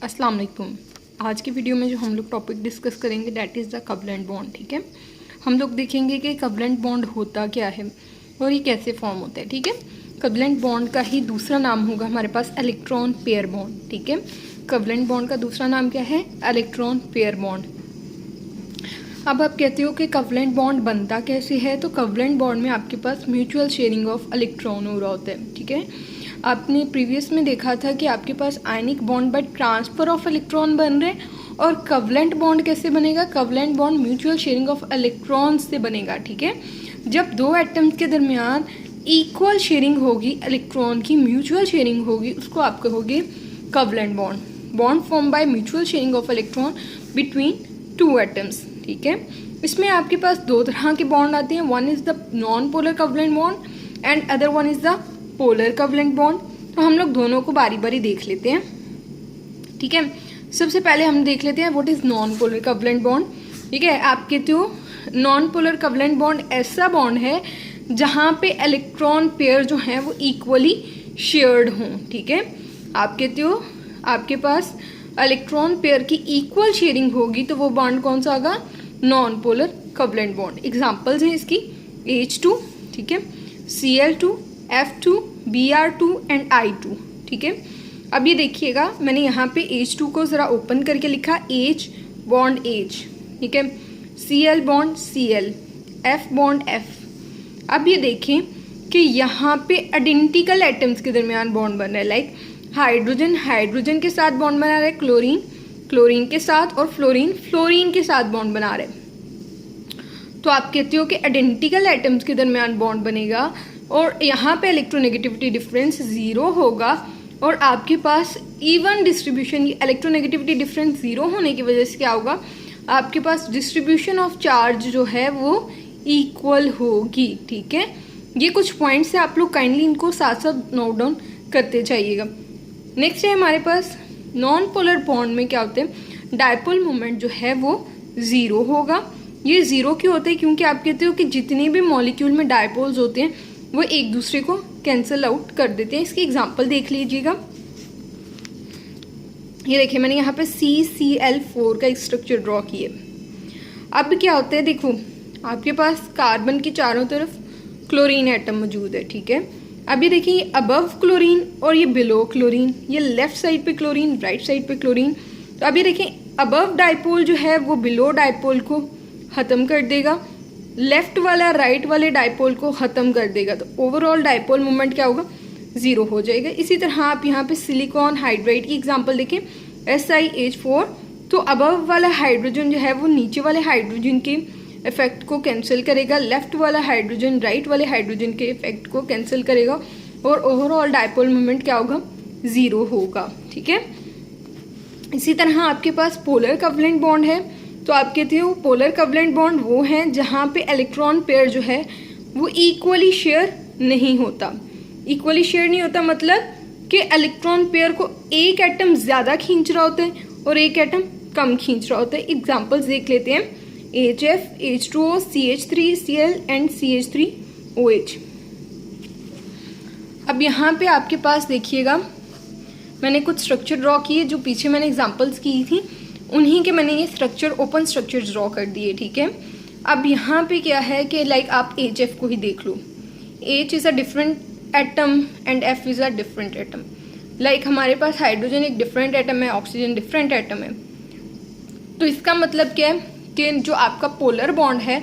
अस्सलाम वालेकुम। आज की वीडियो में जो हम लोग टॉपिक डिस्कस करेंगे that is the covalent bond. ठीक है, हम लोग देखेंगे कि कवलेंट बॉन्ड होता क्या है और ये कैसे फॉर्म होता है। ठीक है, कवलेंट बॉन्ड का ही दूसरा नाम होगा हमारे पास इलेक्ट्रॉन पेयर बॉन्ड। ठीक है, कवलेंट बॉन्ड का दूसरा नाम क्या है? Electron pair bond. अब आप कहते हो कि कवलेंट बॉन्ड बनता कैसे है, तो कवलेंट बॉन्ड में आपके पास म्यूचुअल शेयरिंग ऑफ इलेक्ट्रॉन हो रहा होता है। ठीक है, आपने प्रीवियस में देखा था कि आपके पास ionic bond by transfer of electron बन रहे हैं, और कवलेंट बॉन्ड कैसे बनेगा? Covalent bond mutual sharing of electron से बनेगा। ठीक है, जब दो एटम्स के दरमियान इक्वल शेयरिंग होगी, इलेक्ट्रॉन की म्यूचुअल शेयरिंग होगी, उसको आप कहोगे covalent bond. Bond form by mutual sharing of electron between two atoms. ठीक है, इसमें आपके पास दो तरह के बॉन्ड आते हैं, one is the non polar covalent bond and other one is the polar covalent bond. तो हम लोग दोनों को बारी बारी देख लेते हैं। ठीक है, सबसे पहले हम देख लेते हैं what is non polar covalent bond. ठीक है, आप कहते हो नॉन पोलर कवलेंट बॉन्ड ऐसा बॉन्ड है जहां पे इलेक्ट्रॉन पेयर जो है वो इक्वली शेयर्ड हों। ठीक है, आप कहते हो आपके पास इलेक्ट्रॉन पेयर की इक्वल शेयरिंग होगी, तो वो बॉन्ड कौन सा होगा? Non polar covalent bond. Examples हैं इसकी H2, ठीक है, Cl2, F2, Br2 and I2। ठीक है, अब ये देखिएगा, मैंने यहाँ पे H2 को ज़रा ओपन करके लिखा H बॉन्ड H, ठीक है, Cl bond Cl, F bond F। अब ये देखें कि यहाँ पे आइडेंटिकल एटम्स के दरमियान बॉन्ड बन रहा है, लाइक हाइड्रोजन हाइड्रोजन के साथ बॉन्ड बना रहा है, क्लोरीन क्लोरीन के साथ, और फ्लोरीन फ्लोरीन के साथ बॉन्ड बना रहे हैं। तो आप कहते हो कि आइडेंटिकल एटम्स के दरमियान बॉन्ड बनेगा और यहाँ पे इलेक्ट्रोनेगेटिविटी डिफरेंस 0 होगा, और आपके पास इवन डिस्ट्रीब्यूशन, इलेक्ट्रोनेगेटिविटी डिफरेंस 0 होने की वजह से क्या होगा? आपके पास डिस्ट्रीब्यूशन ऑफ चार्ज जो है वो इक्वल होगी। ठीक है, ये कुछ पॉइंट्स है, आप लोग काइंडली इनको साथ साथ नोट डाउन करते जाइएगा। नेक्स्ट है हमारे पास नॉन पोलर बॉन्ड में क्या होते हैं? डायपोल मोमेंट जो है वो 0 होगा। ये 0 क्यों होते हैं? क्योंकि आप कहते हो कि जितने भी मॉलिक्यूल में डायपोल्स होते हैं वो एक दूसरे को कैंसिल आउट कर देते हैं। इसकी एग्जांपल देख लीजिएगा। ये देखिए, मैंने यहाँ पे CCl4 का एक स्ट्रक्चर ड्रॉ किया। अब क्या होता है, देखो आपके पास कार्बन की चारों तरफ क्लोरीन एटम मौजूद है। ठीक है, अब ये देखिए, अबव क्लोरीन और ये बिलो क्लोरीन, ये लेफ्ट साइड पे क्लोरीन, राइट साइड पे क्लोरीन। तो अब ये देखिए, अबव डायपोल जो है वो बिलो डायपोल को ख़त्म कर देगा, लेफ्ट वाला राइट वाले डायपोल को ख़त्म कर देगा, तो ओवरऑल डायपोल मोमेंट क्या होगा? 0 हो जाएगा। इसी तरह आप यहाँ पे सिलिकॉन हाइड्राइड की एग्जांपल देखें, SiH4, तो अबव वाला हाइड्रोजन जो है वो नीचे वाले हाइड्रोजन के इफेक्ट को कैंसिल करेगा, लेफ्ट वाला हाइड्रोजन राइट वाले हाइड्रोजन के इफेक्ट को कैंसिल करेगा, और ओवरऑल डायपोल मोमेंट क्या होगा? 0 होगा। ठीक है, इसी तरह आपके पास पोलर कवलेंट बॉन्ड है। तो आप कहते हो पोलर कवलेंट बॉन्ड वो है जहाँ पे इलेक्ट्रॉन पेयर जो है वो इक्वली शेयर नहीं होता। इक्वली शेयर नहीं होता मतलब कि इलेक्ट्रॉन पेयर को एक एटम ज़्यादा खींच रहा होता है और एक एटम कम खींच रहा होता है। एग्जाम्पल्स देख लेते हैं, HF, H2O, CH3, Cl and CH3OH। अब यहाँ पे आपके पास देखिएगा, मैंने कुछ स्ट्रक्चर ड्रॉ किए, जो पीछे मैंने एग्जांपल्स की थी उन्हीं के मैंने ये स्ट्रक्चर, ओपन स्ट्रक्चर ड्रॉ कर दिए। ठीक है, अब यहाँ पे क्या है कि लाइक आप HF को ही देख लो, H is a different atom and F is a different atom. Like हमारे पास हाइड्रोजन एक डिफरेंट एटम है, ऑक्सीजन डिफरेंट एटम है। तो इसका मतलब क्या है कि जो आपका पोलर बॉन्ड है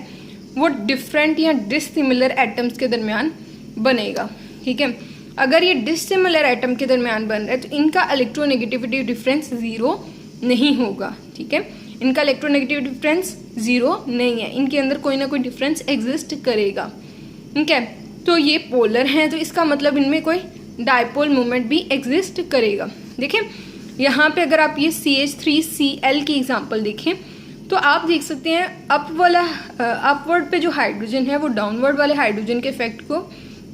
वो डिफरेंट या डिसिमिलर एटम्स के दरमियान बनेगा। ठीक है, अगर ये डिसिमिलर एटम के दरमियान बन रहा है तो इनका इलेक्ट्रोनेगेटिविटी डिफरेंस 0 नहीं होगा। ठीक है, इनका इलेक्ट्रोनेगेटिविटी डिफरेंस 0 नहीं है, इनके अंदर कोई ना कोई डिफरेंस एग्जिस्ट करेगा। ठीक है, तो ये पोलर हैं, तो इसका मतलब इनमें कोई डायपोल मोमेंट भी एग्जिस्ट करेगा। देखिए यहाँ पे अगर आप ये CH3Cl की एग्जांपल देखें तो आप देख सकते हैं अपवर्ड पे जो हाइड्रोजन है वो डाउनवर्ड वाले हाइड्रोजन के इफेक्ट को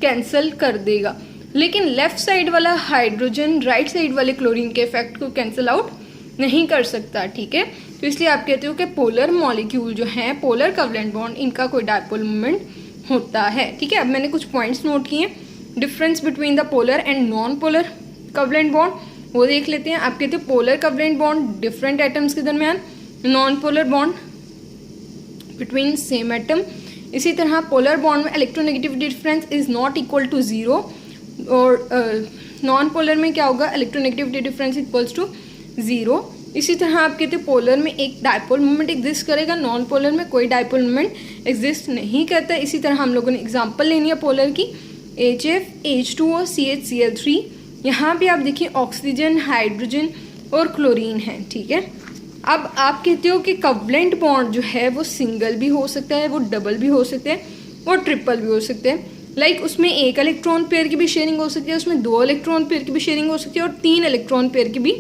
कैंसिल कर देगा, लेकिन लेफ्ट साइड वाला हाइड्रोजन राइट साइड वाले क्लोरीन के इफेक्ट को कैंसिल आउट नहीं कर सकता। ठीक है, तो इसलिए आप कहते हो कि पोलर मॉलिक्यूल जो है, पोलर कवलेंट बॉन्ड, इनका कोई डायपोल मोमेंट होता है। ठीक है, अब मैंने कुछ पॉइंट्स नोट किए, difference between the polar and non polar covalent bond, वो देख लेते हैं। आप कहते हैं polar covalent bond different atoms के दरमियान, non polar bond between same atom. इसी तरह पोलर बॉन्ड में electronegativity difference is not equal to zero, और नॉन पोलर में क्या होगा, electronegativity difference equals to zero. इसी तरह आप कहते हैं पोलर में एक डायपोल मोमेंट एग्जिस्ट करेगा, नॉन पोलर में कोई डायपोल मोमेंट एग्जिस्ट नहीं करता। इसी तरह हम लोगों ने एग्जांपल लेनी है पोलर की, HF, H2O, CH, Cl3। यहाँ पे आप देखिए ऑक्सीजन, हाइड्रोजन और क्लोरीन है, ठीक है। अब आप कहते हो कि कवलेंट बॉन्ड जो है वो सिंगल भी हो सकता है, वो डबल भी हो सकते हैं, और ट्रिपल भी हो सकते हैं। लाइक उसमें एक इलेक्ट्रॉन पेयर की भी शेयरिंग हो सकती है, उसमें 2 इलेक्ट्रॉन पेयर की भी शेयरिंग हो सकती है, और 3 इलेक्ट्रॉन पेयर की भी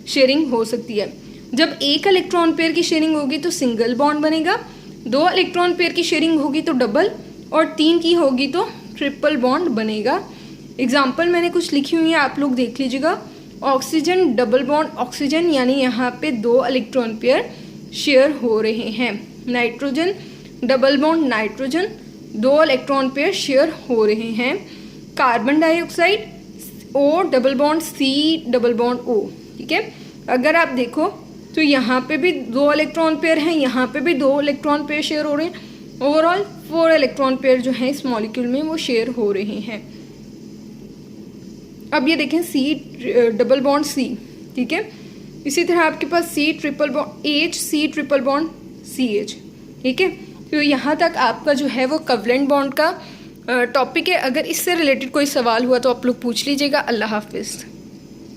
शेयरिंग हो सकती है। जब एक इलेक्ट्रॉन पेयर की शेयरिंग होगी तो सिंगल बॉन्ड बनेगा, 2 इलेक्ट्रॉन पेयर की शेयरिंग होगी तो डबल, और 3 की होगी तो ट्रिपल बॉन्ड बनेगा। एग्जाम्पल मैंने कुछ लिखी हुई है, आप लोग देख लीजिएगा। ऑक्सीजन डबल बॉन्ड ऑक्सीजन, यानी यहाँ पे 2 इलेक्ट्रॉन पेयर शेयर हो रहे हैं। Nitrogen double bond nitrogen, 2 electron pair share हो रहे हैं। Carbon dioxide O double bond C double bond O, ठीक है। अगर आप देखो तो यहाँ पे भी 2 इलेक्ट्रॉन पेयर हैं, यहाँ पे भी 2 इलेक्ट्रॉन पेयर शेयर हो रहे हैं। ओवरऑल 4 इलेक्ट्रॉन पेयर जो हैं इस मॉलिक्यूल में वो शेयर हो रहे हैं। अब ये देखें C डबल बॉन्ड C, ठीक है। इसी तरह आपके पास C triple bond H, C triple bond CH, ठीक है। तो यहाँ तक आपका जो है वो कवलेंट बॉन्ड का टॉपिक है। अगर इससे रिलेटेड कोई सवाल हुआ तो आप लोग पूछ लीजिएगा। अल्लाह हाफिज़।